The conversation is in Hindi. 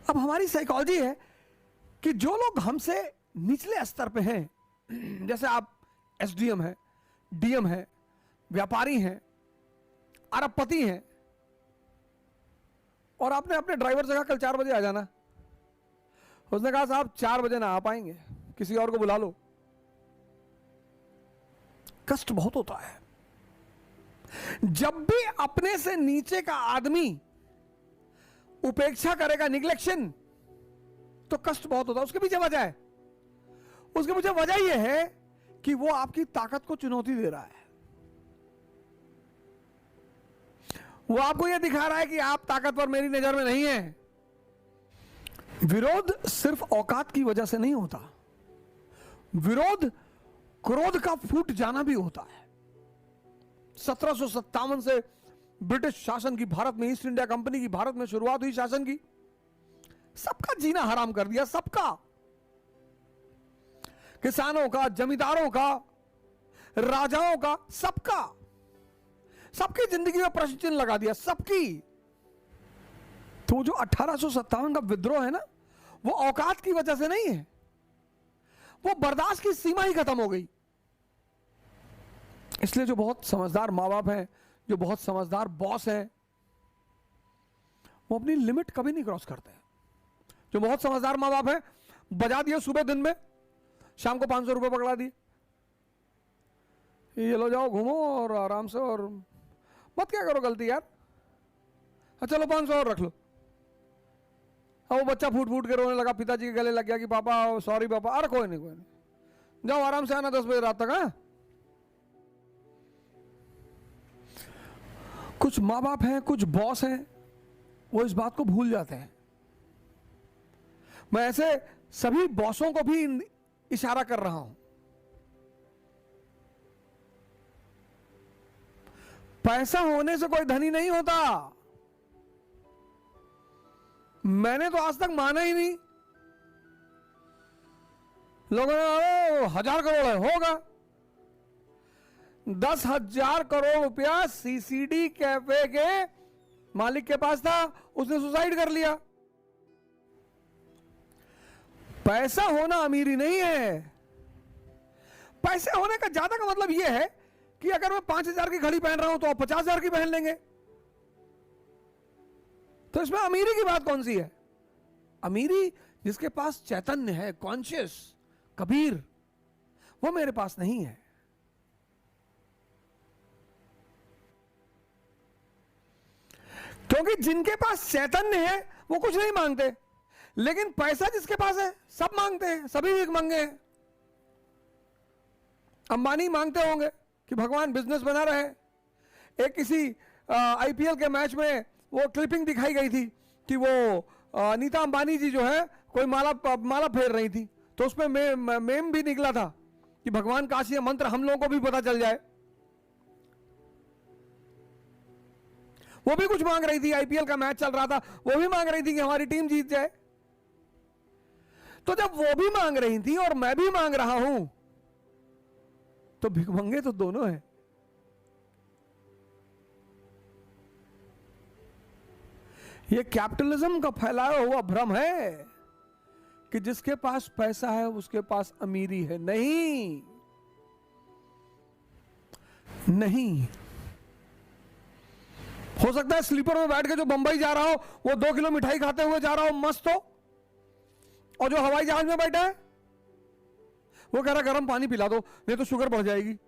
अब हमारी साइकोलॉजी है कि जो लोग हमसे निचले स्तर पे हैं, जैसे आप एसडीएम है, डीएम है, व्यापारी हैं, अरबपति हैं, और आपने अपने ड्राइवर से कहा कल 4 बजे आ जाना, उसने कहा साहब 4 बजे ना आ पाएंगे, किसी और को बुला लो। कष्ट बहुत होता है जब भी अपने से नीचे का आदमी उपेक्षा करेगा, निग्लेक्शन, तो कष्ट बहुत होता है। उसके पीछे वजह है, उसके पीछे वजह यह है कि वो आपकी ताकत को चुनौती दे रहा है। वो आपको यह दिखा रहा है कि आप ताकतवर मेरी नजर में नहीं है। विरोध सिर्फ औकात की वजह से नहीं होता, विरोध क्रोध का फूट जाना भी होता है। 1757 से ब्रिटिश शासन की, भारत में ईस्ट इंडिया कंपनी की भारत में शुरुआत हुई शासन की, सबका जीना हराम कर दिया, सबका, किसानों का, जमींदारों का, राजाओं का, सबका, सबकी जिंदगी में प्रश्न चिन्ह लगा दिया, सबकी। तो जो 1857 का विद्रोह है ना, वो औकात की वजह से नहीं है, वो बर्दाश्त की सीमा ही खत्म हो गई। इसलिए जो बहुत समझदार माँ बाप हैं, जो बहुत समझदार बॉस हैं, वो अपनी लिमिट कभी नहीं क्रॉस करते। जो बहुत समझदार माँ बाप हैं, बजा दिए सुबह दिन में, शाम को 500 रुपए पकड़ा दिए, ये लो जाओ घूमो और आराम से, और मत क्या करो गलती यार, अच्छा चलो 500 और रख लो। अब वो बच्चा फूट फूट के रोने लगा, पिताजी के गले लग गया कि पापा सॉरी पापा, अरे कोई नहीं कोई नहीं, जाओ आराम से आना 10 बजे रात तक। हाँ, कुछ माँ बाप हैं, कुछ बॉस हैं, वो इस बात को भूल जाते हैं। मैं ऐसे सभी बॉसों को भी इशारा कर रहा हूं। पैसा होने से कोई धनी नहीं होता। मैंने तो आज तक माना ही नहीं। लोगों ने 1000 करोड़ है, होगा 10,000 करोड़ रुपया सीसीडी कैफे के मालिक के पास था, उसने सुसाइड कर लिया। पैसा होना अमीरी नहीं है। पैसे होने का ज्यादा का मतलब यह है कि अगर मैं 5,000 की घड़ी पहन रहा हूं तो आप 50,000 की पहन लेंगे, तो इसमें अमीरी की बात कौन सी है? अमीरी जिसके पास चैतन्य है, कॉन्शियस, कबीर, वो मेरे पास नहीं है। क्योंकि जिनके पास चैतन्य है वो कुछ नहीं मांगते, लेकिन पैसा जिसके पास है सब मांगते हैं, सभी भीख मांगे हैं। अंबानी मांगते होंगे कि भगवान बिजनेस बना रहे। एक किसी आईपीएल के मैच में वो क्लिपिंग दिखाई गई थी कि वो नीता अंबानी जी जो है कोई माला फेर रही थी, तो उसमें मेम भी निकला था कि भगवान काशी का मंत्र हम लोगों को भी पता चल जाए। वो भी कुछ मांग रही थी, आईपीएल का मैच चल रहा था, वो भी मांग रही थी कि हमारी टीम जीत जाए। तो जब वो भी मांग रही थी और मैं भी मांग रहा हूं, तो भिखमंगे तो दोनों हैं। ये कैपिटलिज्म का फैलाया हुआ भ्रम है कि जिसके पास पैसा है उसके पास अमीरी है। नहीं नहीं, हो सकता है स्लीपर में बैठ के जो बंबई जा रहा हो वो 2 किलो मिठाई खाते हुए जा रहा हो, मस्त हो, और जो हवाई जहाज में बैठा है वो कह रहा गर्म पानी पिला दो नहीं तो शुगर बढ़ जाएगी।